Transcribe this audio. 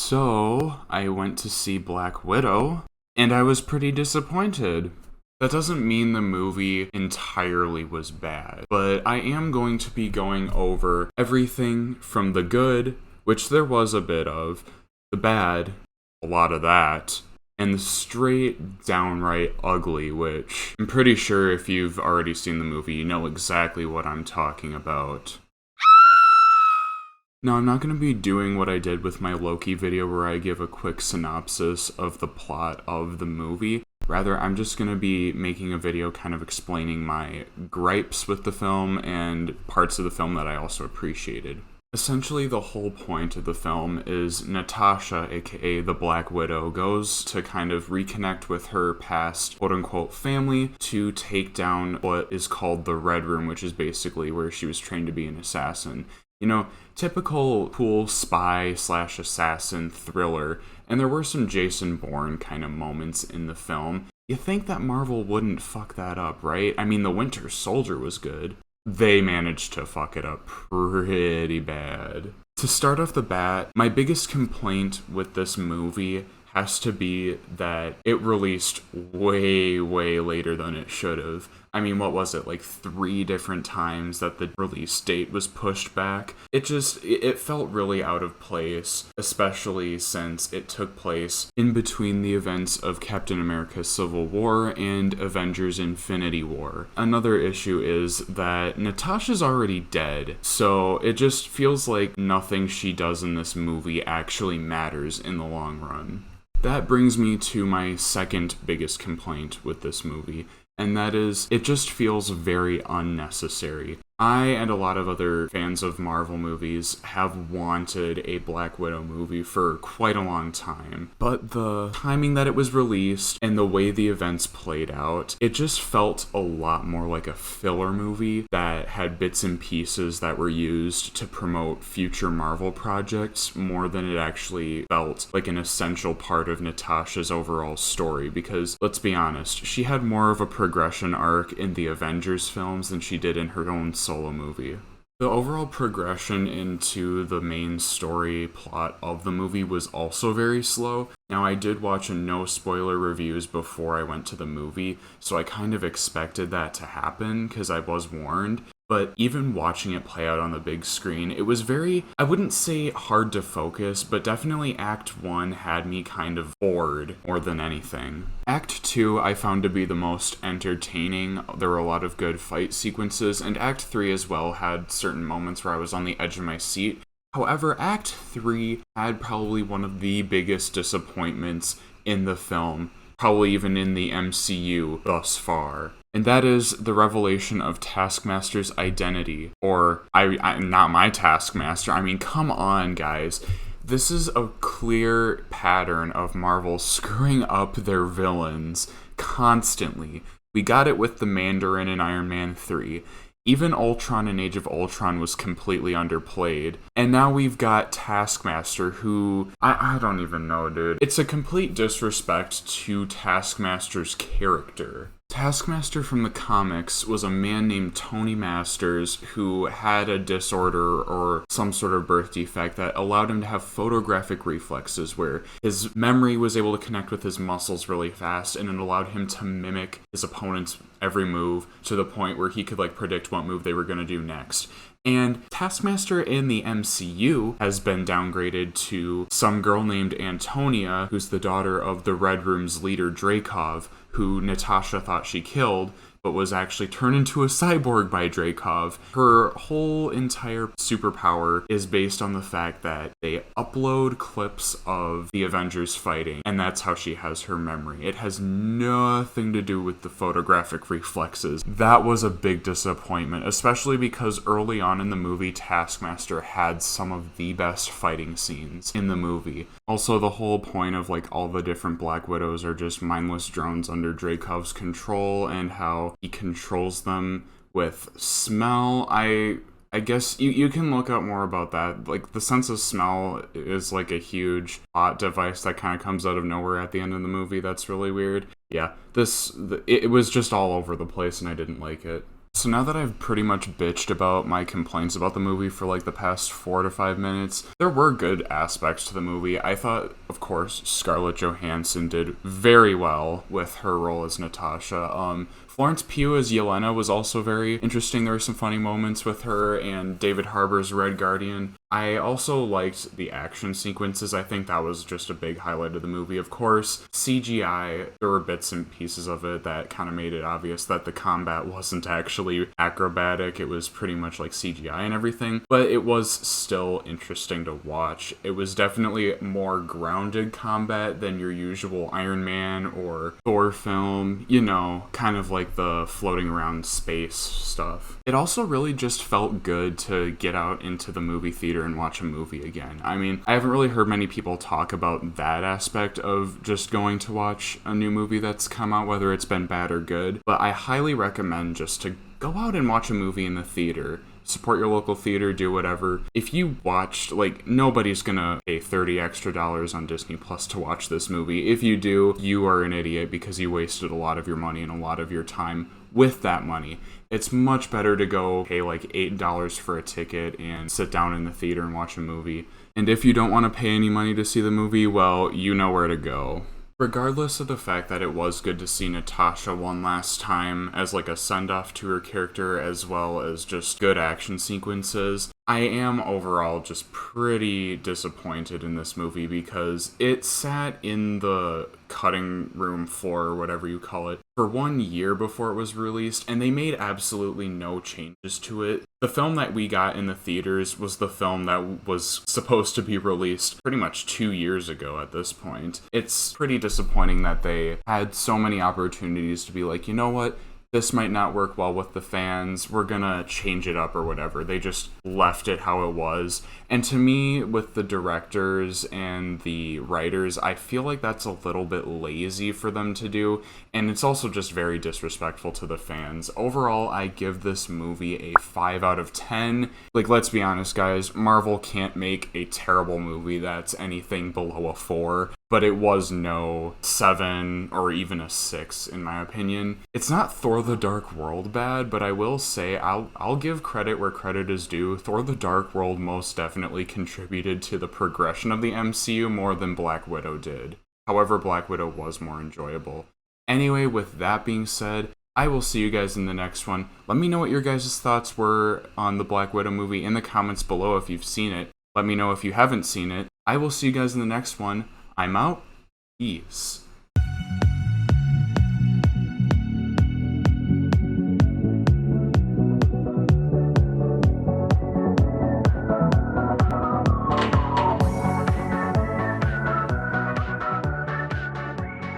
So, I went to see Black Widow, and I was pretty disappointed. That doesn't mean the movie entirely was bad, but I am going to be going over everything from the good, which there was a bit of, the bad, a lot of that, and the straight downright ugly, which I'm pretty sure if you've already seen the movie, you know exactly what I'm talking about. Now, I'm not going to be doing what I did with my Loki video where I give a quick synopsis of the plot of the movie. Rather, I'm just going to be making a video kind of explaining my gripes with the film and parts of the film that I also appreciated. Essentially, the whole point of the film is Natasha, aka the Black Widow, goes to kind of reconnect with her past quote-unquote family to take down what is called the Red Room, which is basically where she was trained to be an assassin. You know, typical cool spy/assassin thriller, and there were some Jason Bourne kind of moments in the film. You think that Marvel wouldn't fuck that up, right? I mean, The Winter Soldier was good. They managed to fuck it up pretty bad. To start off the bat, my biggest complaint with this movie has to be that it released way later than it should have. I mean, what was it, like 3 different times that the release date was pushed back? It felt really out of place, especially since it took place in between the events of Captain America Civil War and Avengers Infinity War. Another issue is that Natasha's already dead, so it just feels like nothing she does in this movie actually matters in the long run. That brings me to my second biggest complaint with this movie, and that is, it just feels very unnecessary. I and a lot of other fans of Marvel movies have wanted a Black Widow movie for quite a long time, but the timing that it was released and the way the events played out, it just felt a lot more like a filler movie that had bits and pieces that were used to promote future Marvel projects more than it actually felt like an essential part of Natasha's overall story, because, let's be honest, she had more of a progression arc in the Avengers films than she did in her own solo movie. The overall progression into the main story plot of the movie was also very slow. Now, I did watch a no spoiler reviews before I went to the movie, so I kind of expected that to happen because I was warned. But even watching it play out on the big screen, it was very, I wouldn't say hard to focus, but definitely Act 1 had me kind of bored more than anything. Act 2 I found to be the most entertaining. There were a lot of good fight sequences, and Act 3 as well had certain moments where I was on the edge of my seat. However, Act 3 had probably one of the biggest disappointments in the film, probably even in the MCU thus far. And that is the revelation of Taskmaster's identity. Or, not my Taskmaster. I mean, come on, guys. This is a clear pattern of Marvel screwing up their villains constantly. We got it with the Mandarin in Iron Man 3. Even Ultron in Age of Ultron was completely underplayed. And now we've got Taskmaster, who, I don't even know, dude. It's a complete disrespect to Taskmaster's character. Taskmaster from the comics was a man named Tony Masters who had a disorder or some sort of birth defect that allowed him to have photographic reflexes where his memory was able to connect with his muscles really fast, and it allowed him to mimic his opponent's every move to the point where he could predict what move they were going to do next. And Taskmaster in the MCU has been downgraded to some girl named Antonia, who's the daughter of the Red Room's leader Dreykov, who Natasha thought she killed, but was actually turned into a cyborg by Dreykov. Her whole entire superpower is based on the fact that they upload clips of the Avengers fighting, and that's how she has her memory. It has nothing to do with the photographic reflexes. That was a big disappointment, especially because early on in the movie, Taskmaster had some of the best fighting scenes in the movie. Also, the whole point of all the different Black Widows are just mindless drones under Dreykov's control, and how he controls them with smell. I guess you can look up more about that. The sense of smell is a huge plot device that kind of comes out of nowhere at the end of the movie. That's really weird. Yeah, it was just all over the place and I didn't like it. So now that I've pretty much bitched about my complaints about the movie for like the past 4 to 5 minutes, there were good aspects to the movie. I thought, of course, Scarlett Johansson did very well with her role as Natasha. Florence Pugh as Yelena was also very interesting. There were some funny moments with her and David Harbour's Red Guardian. I also liked the action sequences. I think that was just a big highlight of the movie. Of course, CGI, there were bits and pieces of it that kind of made it obvious that the combat wasn't actually acrobatic. It was pretty much like CGI and everything, but it was still interesting to watch. It was definitely more grounded combat than your usual Iron Man or Thor film, you know, kind of like the floating around space stuff. It also really just felt good to get out into the movie theater and watch a movie again. I mean, I haven't really heard many people talk about that aspect of just going to watch a new movie that's come out, whether it's been bad or good, but I highly recommend just to go out and watch a movie in the theater. Support your local theater, do whatever. If you watched, like, nobody's gonna pay $30 extra on Disney Plus to watch this movie. If you do, you are an idiot because you wasted a lot of your money and a lot of your time with that money. It's much better to go pay like $8 for a ticket and sit down in the theater and watch a movie. And if you don't want to pay any money to see the movie, well, you know where to go. Regardless of the fact that it was good to see Natasha one last time as like a send-off to her character, as well as just good action sequences, I am overall just pretty disappointed in this movie because it sat in the cutting room floor, or whatever you call it, for 1 year before it was released, and they made absolutely no changes to it. The film that we got in the theaters was the film that was supposed to be released pretty much 2 years ago at this point. It's pretty disappointing that they had so many opportunities to be like, you know what? This might not work well with the fans, we're gonna change it up or whatever. They just left it how it was. And to me, with the directors and the writers, I feel like that's a little bit lazy for them to do, and it's also just very disrespectful to the fans. Overall, I give this movie a 5 out of 10. Like, let's be honest, guys, Marvel can't make a terrible movie that's anything below a 4. But it was no 7 or even a 6, in my opinion. It's not Thor the Dark World bad, but I will say I'll give credit where credit is due. Thor the Dark World most definitely contributed to the progression of the MCU more than Black Widow did. However, Black Widow was more enjoyable. Anyway, with that being said, I will see you guys in the next one. Let me know what your guys' thoughts were on the Black Widow movie in the comments below if you've seen it. Let me know if you haven't seen it. I will see you guys in the next one. I'm out. Peace.